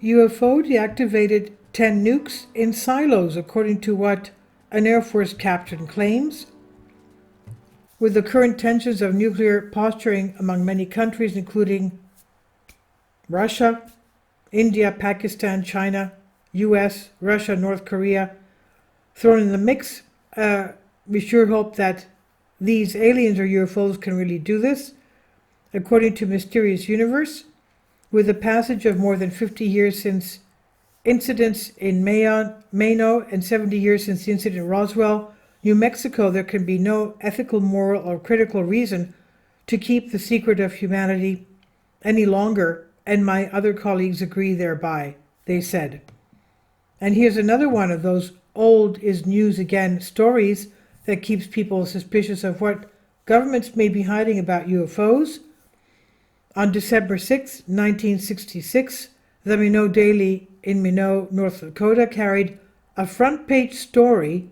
UFO deactivated 10 nukes in silos, according to what an Air Force captain claims. With the current tensions of nuclear posturing among many countries, including Russia, India, Pakistan, China, US, Russia, North Korea, thrown in the mix, we sure hope that these aliens or UFOs can really do this. According to Mysterious Universe, with the passage of more than 50 years since incidents in Mano and 70 years since the incident in Roswell, New Mexico, there can be no ethical, moral, or critical reason to keep the secret of humanity any longer, and my other colleagues agree thereby, they said. And here's another one of those old is news again stories that keeps people suspicious of what governments may be hiding about UFOs. On December 6, 1966, the Minot Daily in Minot, North Dakota, carried a front-page story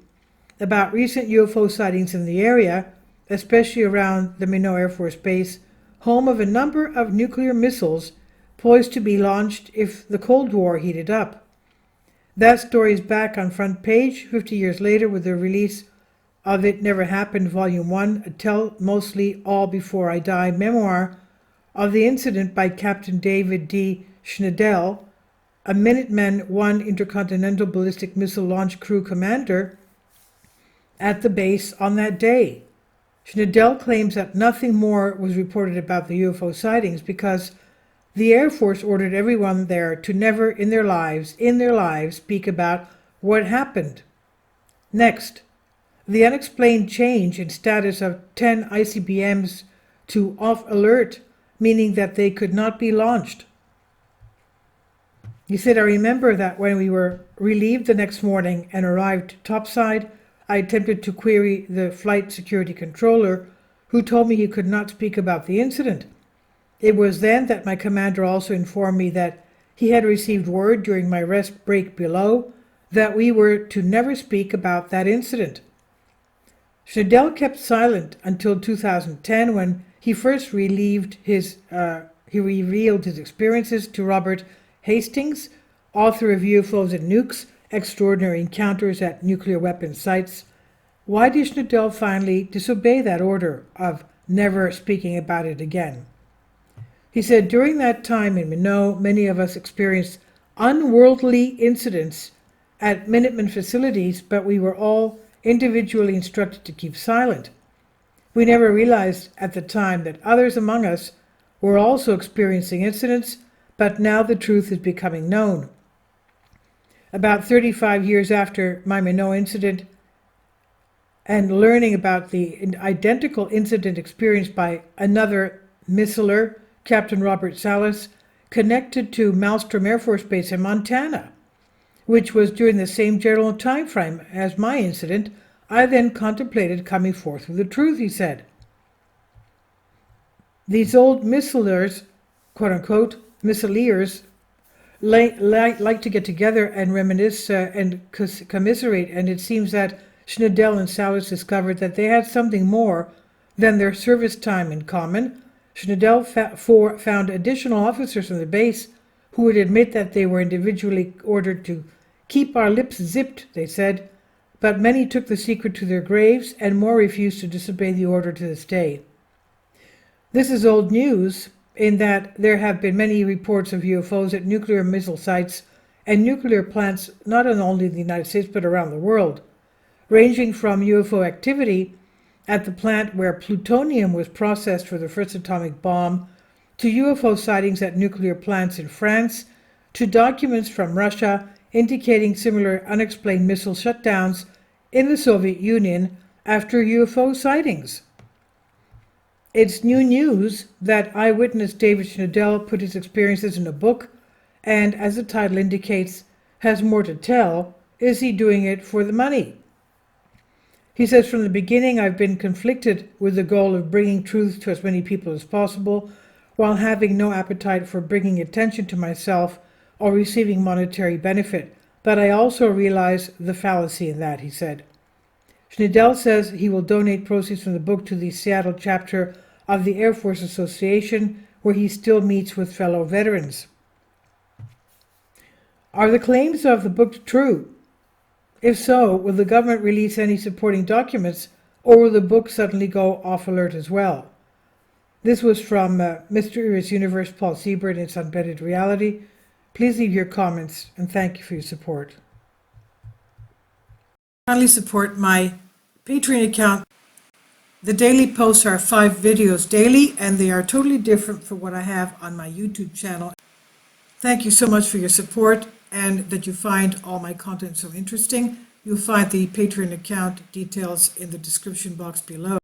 about recent UFO sightings in the area, especially around the Minot Air Force Base, home of a number of nuclear missiles poised to be launched if the Cold War heated up. That story is back on front page 50 years later with the release of It Never Happened, Volume 1, a Tell Mostly All Before I Die memoir of the incident by Captain David D. Schneidel, a Minuteman I Intercontinental Ballistic Missile Launch Crew commander at the base on that day. Schneidel claims that nothing more was reported about the UFO sightings because the Air Force ordered everyone there to never in their lives, speak about what happened. Next, the unexplained change in status of 10 ICBMs to off alert, meaning that they could not be launched. He said, I remember that when we were relieved the next morning and arrived topside, I attempted to query the flight security controller, who told me he could not speak about the incident. It was then that my commander also informed me that he had received word during my rest break below that we were to never speak about that incident. Schneidel kept silent until 2010 when he first revealed his experiences to Robert Hastings, author of UFOs and Nukes, Extraordinary Encounters at Nuclear Weapons Sites. Why did Schneidel finally disobey that order of never speaking about it again? He said, during that time in Minot, many of us experienced unworldly incidents at Minuteman facilities, but we were all individually instructed to keep silent. We never realized at the time that others among us were also experiencing incidents, but now the truth is becoming known. About 35 years after my Minot incident and learning about the identical incident experienced by another missiler, Captain Robert Salas, connected to Malmstrom Air Force Base in Montana, which was during the same general time frame as my incident, I then contemplated coming forth with the truth, he said. These old missilers, quote-unquote, missileers, like to get together and reminisce and commiserate, and it seems that Schneidel and Salas discovered that they had something more than their service time in common. Schneidel found additional officers from the base who would admit that they were individually ordered to keep our lips zipped, they said, but many took the secret to their graves and more refused to disobey the order to this day. This is old news in that there have been many reports of UFOs at nuclear missile sites and nuclear plants not only in the United States but around the world, ranging from UFO activity at the plant where plutonium was processed for the first atomic bomb, to UFO sightings at nuclear plants in France, to documents from Russia indicating similar unexplained missile shutdowns in the Soviet Union after UFO sightings. It's new news that eyewitness David Schneidel put his experiences in a book, and as the title indicates, has more to tell. Is he doing it for the money? He says, from the beginning I've been conflicted with the goal of bringing truth to as many people as possible, while having no appetite for bringing attention to myself or receiving monetary benefit. But I also realize the fallacy in that, he said. Schneidel says he will donate proceeds from the book to the Seattle chapter of the Air Force Association, where he still meets with fellow veterans. Are the claims of the book true? If so, will the government release any supporting documents, or will the book suddenly go off alert as well? This was from Mysterious Universe Paul Siebert in its Unbedded Reality. Please leave your comments, and thank you for your support. Kindly support my Patreon account. The daily posts are 5 videos daily, and they are totally different from what I have on my YouTube channel. Thank you so much for your support and that you find all my content so interesting. You'll find the Patreon account details in the description box below.